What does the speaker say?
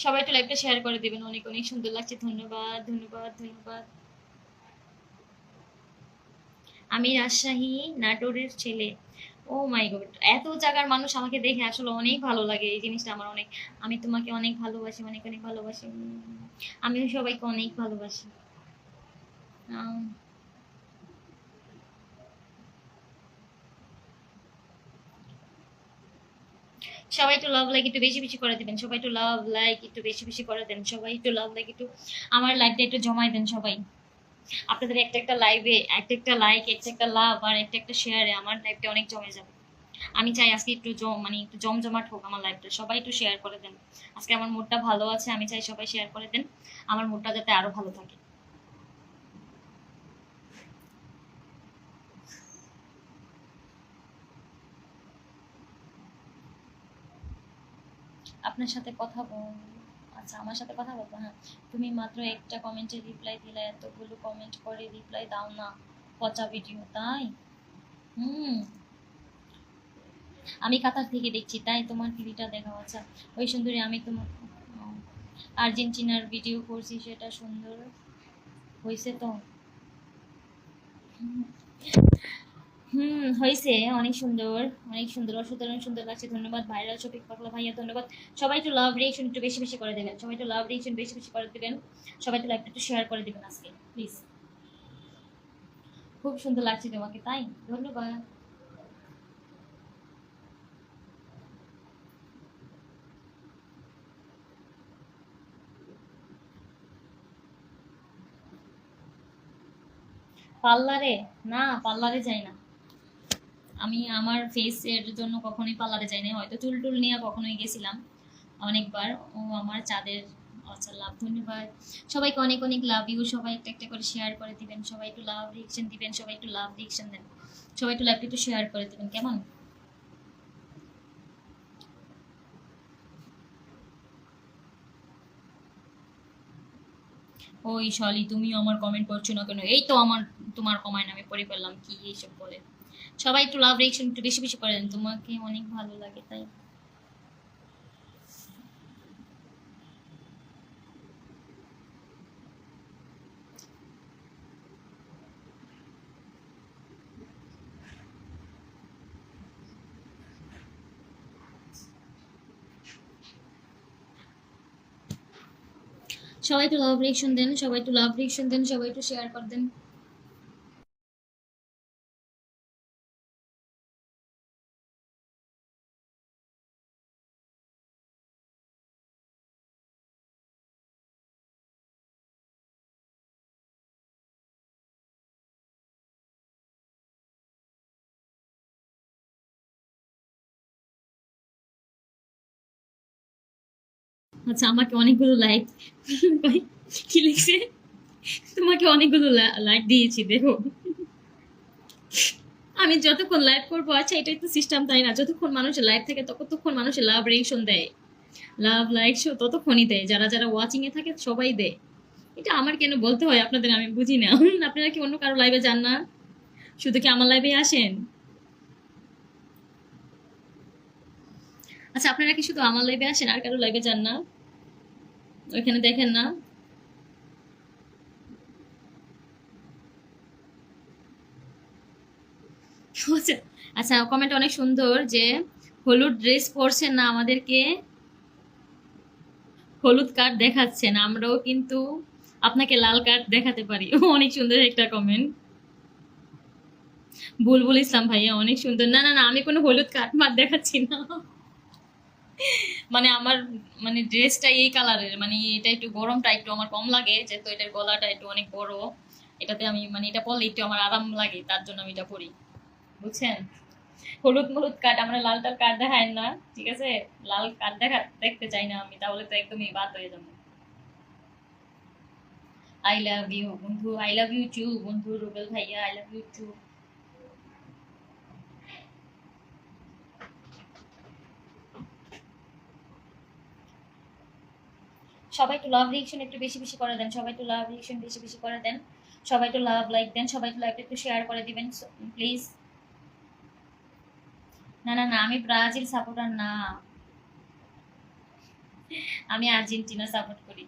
সবাই একটু লাইভটা শেয়ার করে দিবেন, অনেক অনেক সুন্দর লাগছে। ধন্যবাদ ধন্যবাদ ধন্যবাদ। আমি রাজশাহী নাটোরের ছেলে। ও মাই গড, এত জায়গার মানুষ আমাকে দেখে আসলে অনেক ভালো লাগে, এই জিনিসটা আমার অনেক। আমি তোমাকে অনেক ভালোবাসি, অনেক অনেক ভালোবাসি। আমিও সবাইকে অনেক ভালোবাসি। আম, সবাই একটু লাভ লাইক একটু বেশি বেশি করে দিবেন, সবাই একটু লাভ লাইক একটু বেশি বেশি করে দেন, সবাই একটু লাভ লাইক একটু আমার লাইভটা একটু জমাই দেন সবাই। আপনাদের একটা একটা লাইভে একটা একটা লাইক, একটা একটা লাভ আর একটা একটা শেয়ারে আমার লাইভটা অনেক জমে যাবে। আমি চাই আজকে একটু মানে একটু জমজমাট হোক আমার লাইফটা, সবাই একটু শেয়ার করে দেন। আজকে আমার মুডটা ভালো আছে, আমি চাই সবাই শেয়ার করে দেন আমার মুডটা যাতে আরো ভালো থাকে। আপনার সাথে কথা বল, আচ্ছা আমার সাথে কথা বলবো, হ্যাঁ। তুমি মাত্র একটা কমেন্টে রিপ্লাই দিলে, এতগুলো কমেন্ট করে রিপ্লাই দাও না, পচা ভিডিও তাই। হুম, আমি কাতার থেকে দেখছি তাই তোমার টিভিটা দেখা। আচ্ছা ওই সুন্দরী, আমি তোমার আর্জেন্টিনার ভিডিও করছি, সেটা সুন্দর হয়েছে তো। হয়েছে, অনেক সুন্দর, অনেক সুন্দর, অসাধারণ সুন্দর লাগছে। ধন্যবাদ ভাইরাল শফিক পাগলা ভাইয়া, ধন্যবাদ। সবাই একটু লাভ রিয়েকশন একটু বেশি বেশি করে দেবেন, সবাই একটু লাভ রিয়েকশন বেশি বেশি করে দেবেন, সবাই একটু লাইভটা একটু শেয়ার করে দেবেন আজকে প্লিজ। খুব সুন্দর লাগছে তোমাকে তাই, ধন্যবাদ। পার্লারে? না, পার্লারে যাই না। আমি আমার ফেস এর জন্য কখনোই পার্লারে যাইনি, হয়তো চুল টুল নিয়ে কখনোই গেছিলাম অনেকবার। ও আমার চাঁদের। আচ্ছা লাভ, ধন্যবাদ। সবাইকে অনেক অনেক লাভ ইউ, সবাই একটা একটা করে শেয়ার করে দিবেন, সবাই একটু লাভ রিয়েকশন দিবেন, সবাই একটু লাভ রিয়েকশন দেন, সবাই একটু লাইভটা একটু শেয়ার করে দিবেন কেমন। ওই শালি, তুমিও আমার কমেন্ট করছো না কেন? এই তো আমার, তোমার কমেন্ট আমি পড়ে পেলাম, কি এইসব বলে। সবাই একটু লাভ রিয়েকশন একটু বেশি বেশি করে দেন, তোমাকে অনেক ভালো লাগে তাই। সবাই একটু লাভ রিয়েকশন দেন, সবাই একটু লাভ রিয়েকশন দেন, সবাই একটু শেয়ার করে দেন। আচ্ছা আমাকে অনেকগুলো লাইক কি লিখছে, তোমাকে অনেকগুলো লাইক দিয়েছি দেখো। আমি যতক্ষণ লাইভ করবো, আচ্ছা এটাই তো সিস্টেম তাই না, যতক্ষণ মানুষের লাইভ থাকে ততক্ষণ মানুষের লাভ রিয়েকশন দেয়, লাভ লাইক শো ততক্ষণই দেয়, যারা যারা ওয়াচিং এ থাকে সবাই দেয়। এটা আমার কেন বলতে হয় আপনাদের, আমি বুঝি না। আপনারা কি অন্য কারো লাইভে যান না, শুধু কি আমার লাইভে আসেন? আচ্ছা আপনারা কি শুধু আমার লাইভে আসেন আর কারো লাইভে যান না? ওইখানে দেখেন না? আচ্ছা, আচ্ছা কমেন্ট অনেক সুন্দর যে হলুদ ড্রেস পরছেন না আমাদেরকে, হলুদ কার্ড দেখাচ্ছেন, আমরাও কিন্তু আপনাকে লাল কার্ড দেখাতে পারি। অনেক সুন্দর একটা কমেন্ট। বুলবুল ইসলাম ভাইয়া অনেক সুন্দর। না না না, আমি কোনো হলুদ কার্ড মার দেখাচ্ছি না। মানে আমার, মানে ড্রেসটা এই কালারের, মানে এটা একটু গরমটা একটু আমার কম লাগে, যেহেতু এটার গলাটা একটু অনেক বড়, এটাতে আমি মানে এটা পরলে একটু আমার আরাম লাগে, তার জন্য আমি এটা পরি, বুঝছেন। হলুদ হলুদ কার্ড, আমরা লাল টাল কার্ড দেখায় না, ঠিক আছে। লাল কার্ড দেখতে চাই না আমি, তাহলে তো একদমই বাদ হয়ে যাবো। আই লাভ ইউ বন্ধু, আই লাভ ইউ টু বন্ধু, রুবেল ভাইয়া আই লাভ ইউ টু। সবাই একটু লাভ রিয়েকশন একটু বেশি বেশি করে দেন, সবাই একটু লাভ রিয়েকশন বেশি বেশি করে দেন, সবাই একটু লাভ লাইক দেন, সবাই একটু লাইভটা একটু শেয়ার করে দিবেন প্লিজ। না না না, আমি ব্রাজিল সাপোর্টার না। আমি আর্জেন্টিনা সাপোর্ট করি।